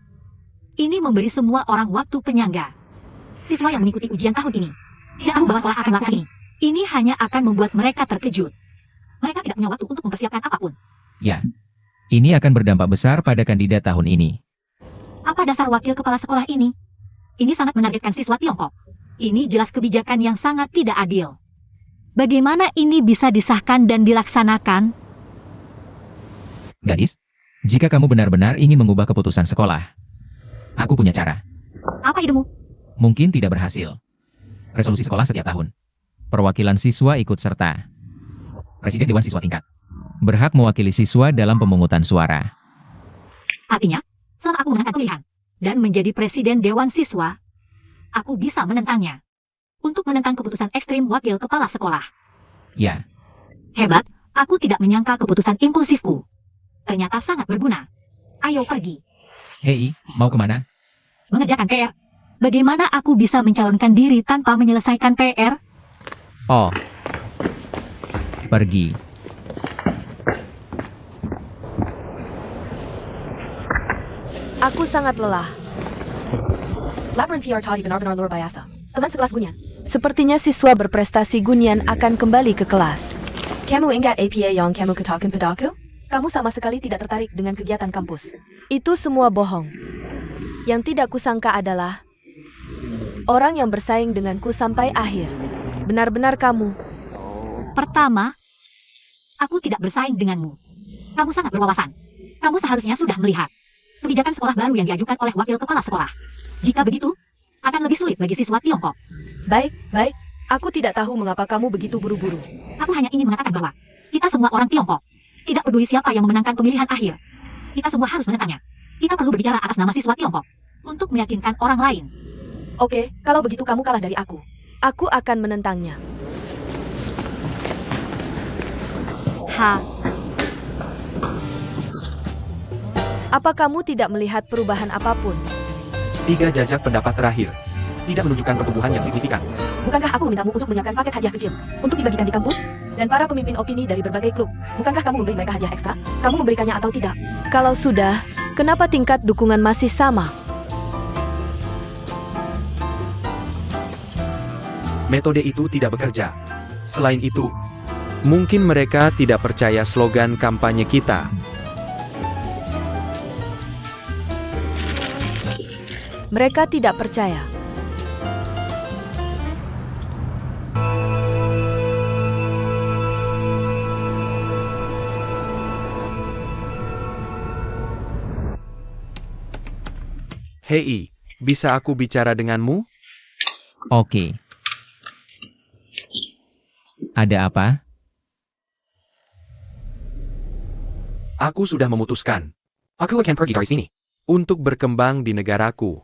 Ini memberi semua orang waktu penyangga. Siswa yang mengikuti ujian tahun ini tidak tahu bahwa sekolah akan melakukan ini. Ini hanya akan membuat mereka terkejut. Mereka tidak punya waktu untuk mempersiapkan apapun. Ya, ini akan berdampak besar pada kandidat tahun ini. Apa dasar wakil kepala sekolah ini? Ini sangat menargetkan siswa Tiongkok. Ini jelas kebijakan yang sangat tidak adil. Bagaimana ini bisa disahkan dan dilaksanakan? Gadis, jika kamu benar-benar ingin mengubah keputusan sekolah, aku punya cara. Apa idemu? Mungkin tidak berhasil. Resolusi sekolah setiap tahun. Perwakilan siswa ikut serta. Presiden Dewan Siswa Tingkat berhak mewakili siswa dalam pemungutan suara. Artinya, selama aku menangkan pilihan dan menjadi presiden Dewan Siswa, aku bisa menentangnya. Untuk menentang keputusan ekstrim wakil kepala sekolah. Ya, Hebat, aku tidak menyangka keputusan impulsifku. Ternyata sangat berguna. Ayo pergi. hei, mau kemana? Mengerjakan PR. Bagaimana aku bisa mencalonkan diri tanpa menyelesaikan PR? Oh, pergi. Aku sangat lelah. Laporan PR tadi benar-benar luar biasa. Teman sekelas Gunian. Sepertinya siswa berprestasi Gunian akan kembali ke kelas. Kamu ingat APA yang kamu katakan padaku? Kamu sama sekali tidak tertarik dengan kegiatan kampus. Itu semua bohong. Yang tidak kusangka adalah orang yang bersaing denganku sampai akhir. Benar-benar kamu. Pertama, aku tidak bersaing denganmu. Kamu sangat berwawasan. Kamu seharusnya sudah melihat kebijakan sekolah baru yang diajukan oleh wakil kepala sekolah. Jika begitu, akan lebih sulit bagi siswa Tiongkok. Baik. Aku tidak tahu mengapa kamu begitu buru-buru. Aku hanya ingin mengatakan bahwa kita semua orang Tiongkok. Tidak peduli siapa yang memenangkan pemilihan akhir. Kita semua harus menentangnya. Kita perlu berbicara atas nama siswa Tiongkok untuk meyakinkan orang lain. Oke, kalau begitu kamu kalah dari aku. Aku akan menentangnya. Apa kamu tidak melihat perubahan apapun? 3 jajak pendapat terakhir. Tidak menunjukkan pertumbuhan yang signifikan. Bukankah aku memintamu untuk menyiapkan paket hadiah kecil untuk dibagikan di kampus? Dan para pemimpin opini dari berbagai klub, bukankah kamu memberi mereka hadiah ekstra? Kamu memberikannya atau tidak? Kalau sudah, kenapa tingkat dukungan masih sama? Metode itu tidak bekerja. Selain itu, mungkin mereka tidak percaya slogan kampanye kita. Mereka tidak percaya. Hei, bisa aku bicara denganmu? Oke. Ada apa? Aku sudah memutuskan. Aku akan pergi dari sini. Untuk berkembang di negaraku.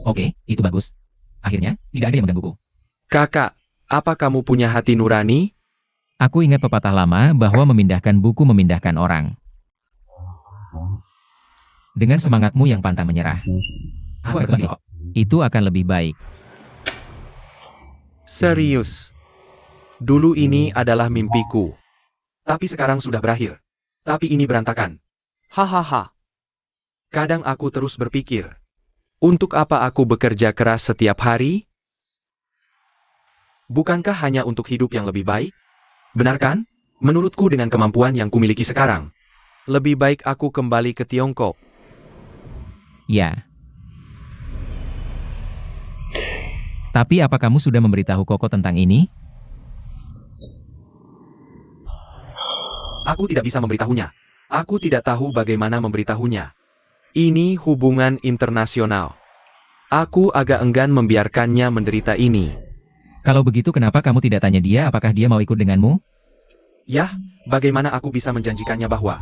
Oke, itu bagus. Akhirnya, tidak ada yang menggangguku. Kakak, apa kamu punya hati nurani? Aku ingat pepatah lama bahwa memindahkan buku memindahkan orang. Dengan semangatmu yang pantang menyerah, aku akan kembali kok. Itu akan lebih baik. Serius. Dulu ini adalah mimpiku. Tapi sekarang sudah berakhir. Tapi ini berantakan. Hahaha. Kadang aku terus berpikir. Untuk apa aku bekerja keras setiap hari? Bukankah hanya untuk hidup yang lebih baik? Benar kan? Menurutku dengan kemampuan yang kumiliki sekarang. Lebih baik aku kembali ke Tiongkok. Ya. Tapi apa kamu sudah memberitahu Koko tentang ini? Aku tidak bisa memberitahunya. Aku tidak tahu bagaimana memberitahunya. Ini hubungan internasional. Aku agak enggan membiarkannya menderita ini. Kalau begitu kenapa kamu tidak tanya dia apakah dia mau ikut denganmu? Yah, bagaimana aku bisa menjanjikannya bahwa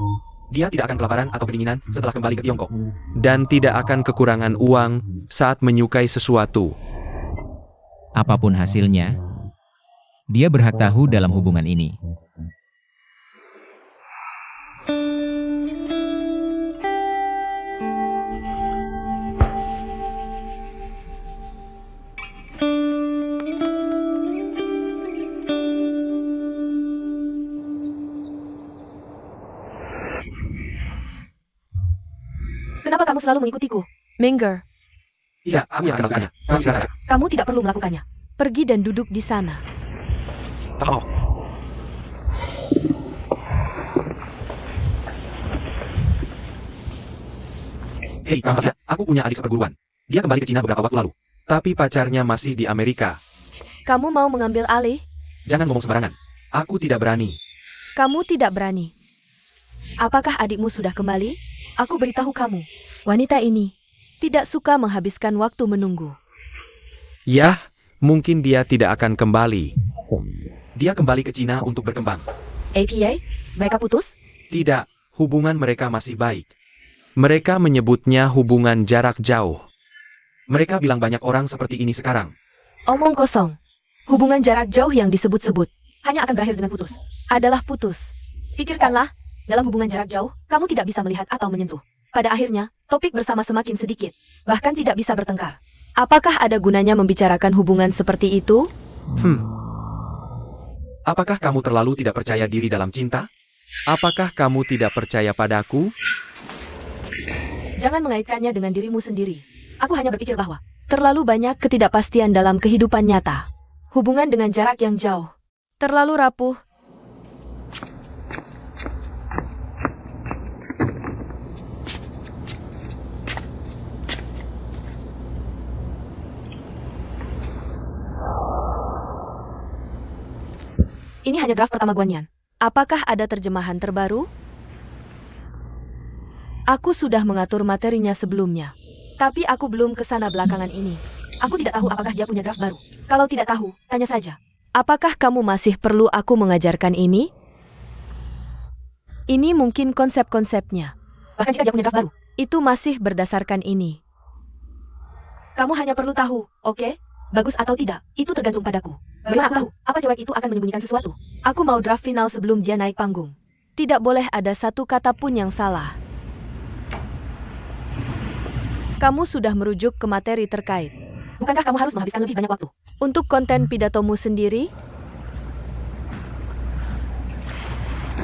dia tidak akan kelaparan atau kedinginan setelah kembali ke Tiongkok. Dan tidak akan kekurangan uang saat menyukai sesuatu. Apapun hasilnya, dia berhak tahu dalam hubungan ini. Kenapa kamu selalu mengikutiku? Minger, Iya, aku yang akan melakukannya. Kamu istirahat. kamu tidak perlu melakukannya. Pergi dan duduk di sana. Oh. Hei, kamu lihat, aku punya adik seperguruan. Dia kembali ke Cina beberapa waktu lalu. Tapi pacarnya masih di Amerika. Kamu mau mengambil alih? Jangan ngomong sembarangan. Aku tidak berani. Kamu tidak berani. Apakah adikmu sudah kembali? Aku beritahu kamu, wanita ini tidak suka menghabiskan waktu menunggu. Yah, mungkin dia tidak akan kembali. Dia kembali ke Cina untuk berkembang. APA? Mereka putus? Tidak, hubungan mereka masih baik. Mereka menyebutnya hubungan jarak jauh. Mereka bilang banyak orang seperti ini sekarang. Omong kosong. Hubungan jarak jauh yang disebut-sebut hanya akan berakhir dengan putus. Adalah putus. Pikirkanlah, dalam hubungan jarak jauh, kamu tidak bisa melihat atau menyentuh. Pada akhirnya, topik bersama semakin sedikit, bahkan tidak bisa bertengkar. Apakah ada gunanya membicarakan hubungan seperti itu? Apakah kamu terlalu tidak percaya diri dalam cinta? Apakah kamu tidak percaya padaku? Jangan mengaitkannya dengan dirimu sendiri. Aku hanya berpikir bahwa terlalu banyak ketidakpastian dalam kehidupan nyata. Hubungan dengan jarak yang jauh. Terlalu rapuh. Ini hanya draft pertama Guanyan. Apakah ada terjemahan terbaru? Aku sudah mengatur materinya sebelumnya. Tapi aku belum ke sana belakangan ini. Aku tidak tahu apakah dia punya draft baru. Kalau tidak tahu, tanya saja. Apakah kamu masih perlu aku mengajarkan ini? Ini mungkin konsep-konsepnya. Bahkan jika dia punya draft baru, itu masih berdasarkan ini. Kamu hanya perlu tahu, oke? Bagus atau tidak, itu tergantung padaku. Bagaimana aku tahu, apa cewek itu akan menyembunyikan sesuatu? Aku mau draft final sebelum dia naik panggung. Tidak boleh ada satu kata pun yang salah. Kamu sudah merujuk ke materi terkait. Bukankah kamu harus menghabiskan lebih banyak waktu untuk konten pidatomu sendiri?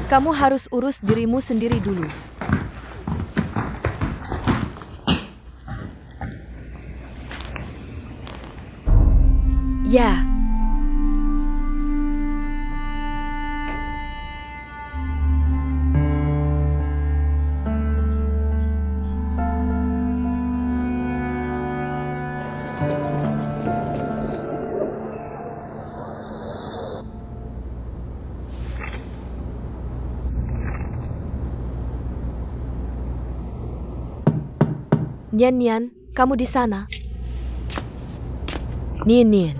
Kamu harus urus dirimu sendiri dulu. Ya. Nian, kamu di sana. Nian.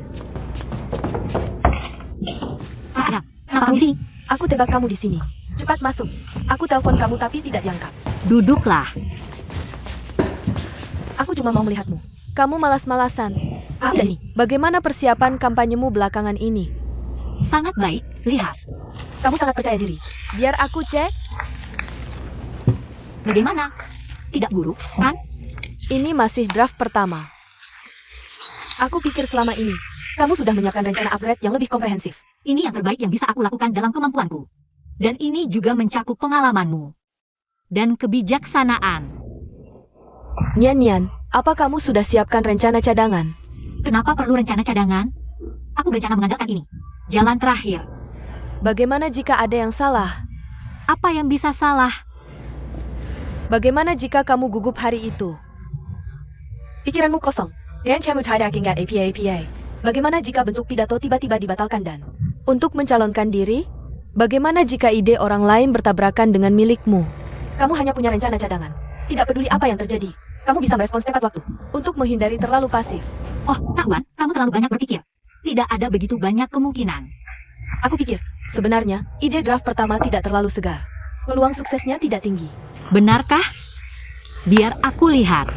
Kenapa kamu di sini? Aku tebak kamu di sini. Cepat masuk. Aku telepon kamu tapi tidak diangkat. Duduklah. Aku cuma mau melihatmu. Kamu malas-malasan. Aku di sini. Bagaimana persiapan kampanyemu belakangan ini? Sangat baik, lihat. Kamu sangat percaya diri. Biar aku cek. Bagaimana? Tidak buruk, kan? Ini masih draft pertama. Aku pikir selama ini, kamu sudah menyiapkan rencana upgrade yang lebih komprehensif. Ini yang terbaik yang bisa aku lakukan dalam kemampuanku. Dan ini juga mencakup pengalamanmu. Dan kebijaksanaan. Nian, apa kamu sudah siapkan rencana cadangan? Kenapa perlu rencana cadangan? Aku berencana mengandalkan ini. Jalan terakhir. Bagaimana jika ada yang salah? Apa yang bisa salah? Bagaimana jika kamu gugup hari itu? Pikiranmu kosong. Jangan kamu tidak ingat APA. Bagaimana jika bentuk pidato tiba-tiba dibatalkan dan untuk mencalonkan diri? Bagaimana jika ide orang lain bertabrakan dengan milikmu? Kamu hanya punya rencana cadangan. Tidak peduli apa yang terjadi. Kamu bisa merespons tepat waktu untuk menghindari terlalu pasif. Oh, kawan, kamu terlalu banyak berpikir. Tidak ada begitu banyak kemungkinan. Aku pikir, sebenarnya, ide draft pertama tidak terlalu segar. Peluang suksesnya tidak tinggi. Benarkah? Biar aku lihat.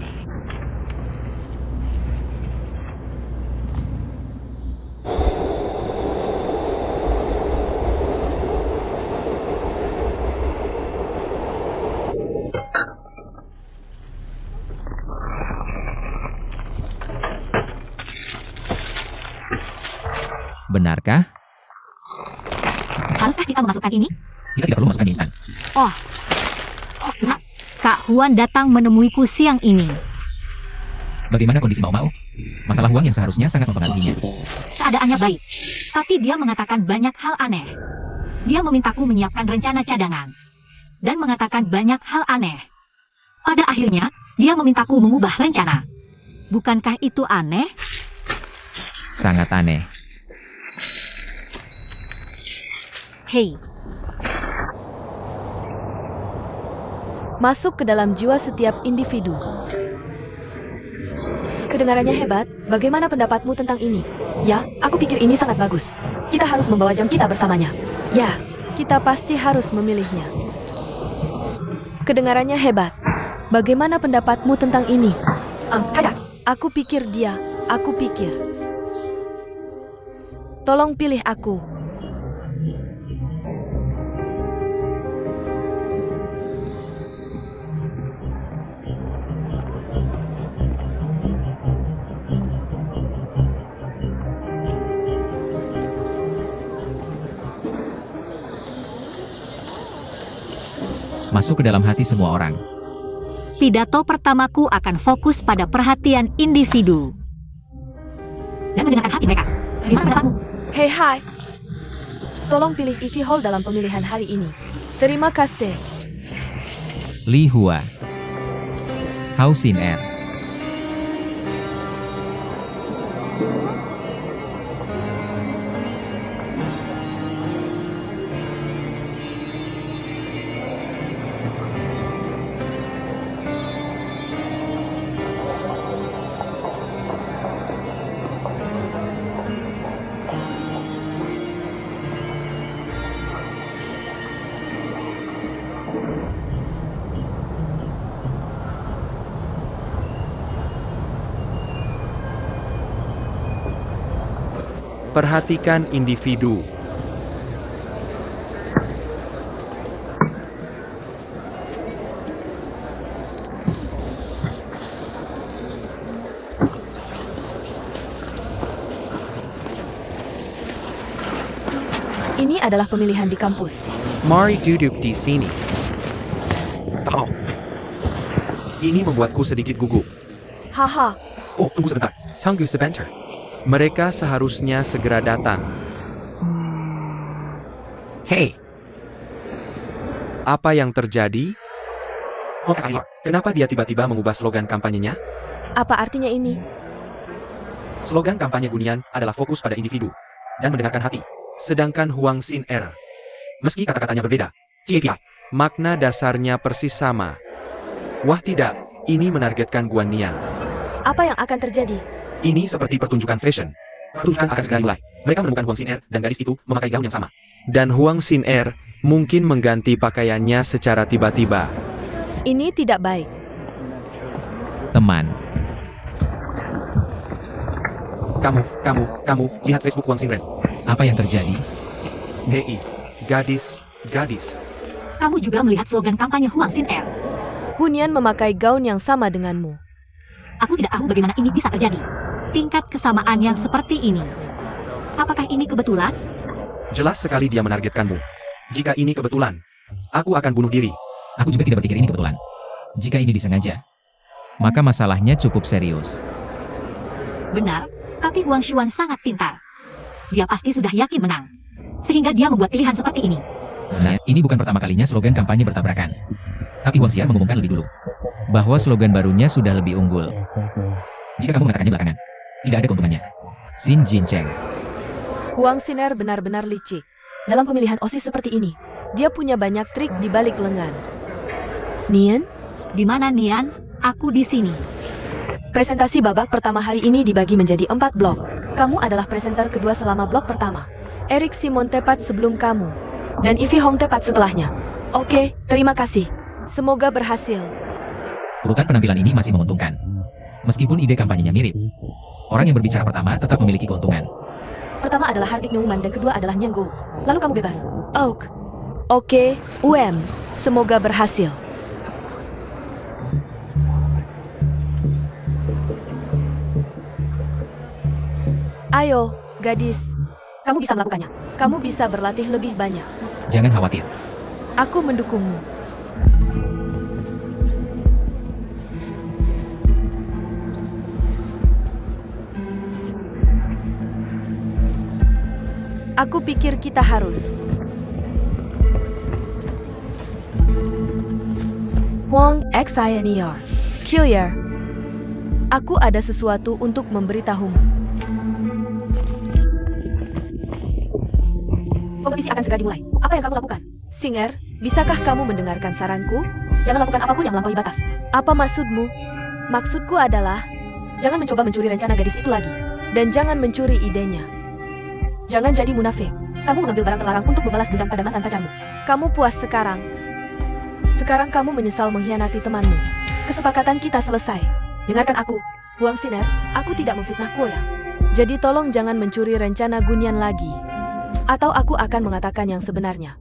Benarkah? Haruskah kita memasukkan ini? Kita tidak perlu masukkan ini instan. Oh, nah, Kak Huan datang menemuiku siang ini. Bagaimana kondisi Mau? Masalah uang yang seharusnya sangat mempengaruhinya. Keadaannya baik, tapi dia mengatakan banyak hal aneh. Dia memintaku menyiapkan rencana cadangan. Dan mengatakan banyak hal aneh. Pada akhirnya, dia memintaku mengubah rencana. Bukankah itu aneh? Sangat aneh. Hei, Masuk ke dalam jiwa setiap individu. Kedengarannya hebat, bagaimana pendapatmu tentang ini? Ya, aku pikir ini sangat bagus. Kita harus membawa jam kita bersamanya. Ya, kita pasti harus memilihnya. Kedengarannya hebat. Bagaimana pendapatmu tentang ini? Tidak. Aku pikir. Tolong pilih aku. Masuk ke dalam hati semua orang. pidato pertamaku akan fokus pada perhatian individu. Dan mendengarkan hati mereka. Bagaimana pendapatmu? Hei hai. Tolong pilih Ivy Hall dalam pemilihan hari ini. Terima kasih. Li Hua. Hao Xin Er. Perhatikan individu. Ini adalah pemilihan di kampus. Mari duduk di sini. Oh. Ini membuatku sedikit gugup. Haha, Oh, tunggu sebentar. Tunggu sebentar. Mereka seharusnya segera datang. Hei. Apa yang terjadi? Oh, sayang. Kenapa dia tiba-tiba mengubah slogan kampanyenya? apa artinya ini? Slogan kampanye Gunian adalah fokus pada individu dan mendengarkan hati. Sedangkan Huang Xin Er, meski kata-katanya berbeda, CPI, makna dasarnya persis sama. Wah tidak, ini menargetkan Guan Nian. Apa yang akan terjadi? Ini seperti pertunjukan fashion. Pertunjukan akan segera dimulai. Mereka menemukan Huang Xin Er dan gadis itu memakai gaun yang sama. Dan Huang Xin Er mungkin mengganti pakaiannya secara tiba-tiba. Ini tidak baik. Teman, Kamu, lihat Facebook Huang Xin Ren. apa yang terjadi? Hei, gadis. Kamu juga melihat slogan kampanye Huang Xin Er. Hunian memakai gaun yang sama denganmu. Aku tidak tahu bagaimana ini bisa terjadi. Tingkat kesamaan yang seperti ini. Apakah ini kebetulan? Jelas sekali dia menargetkanmu. Jika ini kebetulan, aku akan bunuh diri. Aku juga tidak berpikir ini kebetulan. Jika ini disengaja, maka masalahnya cukup serius. Benar, tapi Huang Xuan sangat pintar. Dia pasti sudah yakin menang. Sehingga dia membuat pilihan seperti ini. Nah, ini bukan pertama kalinya slogan kampanye bertabrakan. Tapi Huang Xian mengumumkan lebih dulu bahwa slogan barunya sudah lebih unggul. Jika kamu mengatakannya belakangan, tidak ada keuntungannya. Xin Jincheng. Huang Xin Er benar-benar licik. Dalam pemilihan OSIS seperti ini, dia punya banyak trik di balik lengan. Nian, Di mana Nian? Aku di sini. presentasi babak pertama hari ini dibagi menjadi 4 blok. Kamu adalah presenter kedua selama blok pertama. Eric Simon tepat sebelum kamu. Dan Ivy Hong tepat setelahnya. Oke, terima kasih. Semoga berhasil. Urutan penampilan ini masih menguntungkan. Meskipun ide kampanyenya mirip, orang yang berbicara pertama tetap memiliki keuntungan. Pertama adalah Hardik Newman dan kedua adalah Nyenggo. Lalu kamu bebas. Oak. Oke, semoga berhasil. Ayo, gadis. Kamu bisa melakukannya. Kamu bisa berlatih lebih banyak. Jangan khawatir. Aku mendukungmu. Aku pikir kita harus. Huang Xian'er. Killer. Aku ada sesuatu untuk memberitahumu. Kompetisi akan segera dimulai. Apa yang kamu lakukan? Singer, bisakah kamu mendengarkan saranku? Jangan lakukan apapun yang melampaui batas. Apa maksudmu? Maksudku adalah, jangan mencoba mencuri rencana gadis itu lagi. Dan jangan mencuri idenya. Jangan jadi munafik. Kamu mengambil barang terlarang untuk membalas dendam pada mantan pacarmu. Kamu puas sekarang. Sekarang kamu menyesal mengkhianati temanmu. Kesepakatan kita selesai. Dengarkan aku, Huang Xin Er, aku tidak memfitnah Koya. Jadi tolong jangan mencuri rencana Gunian lagi. Atau aku akan mengatakan yang sebenarnya.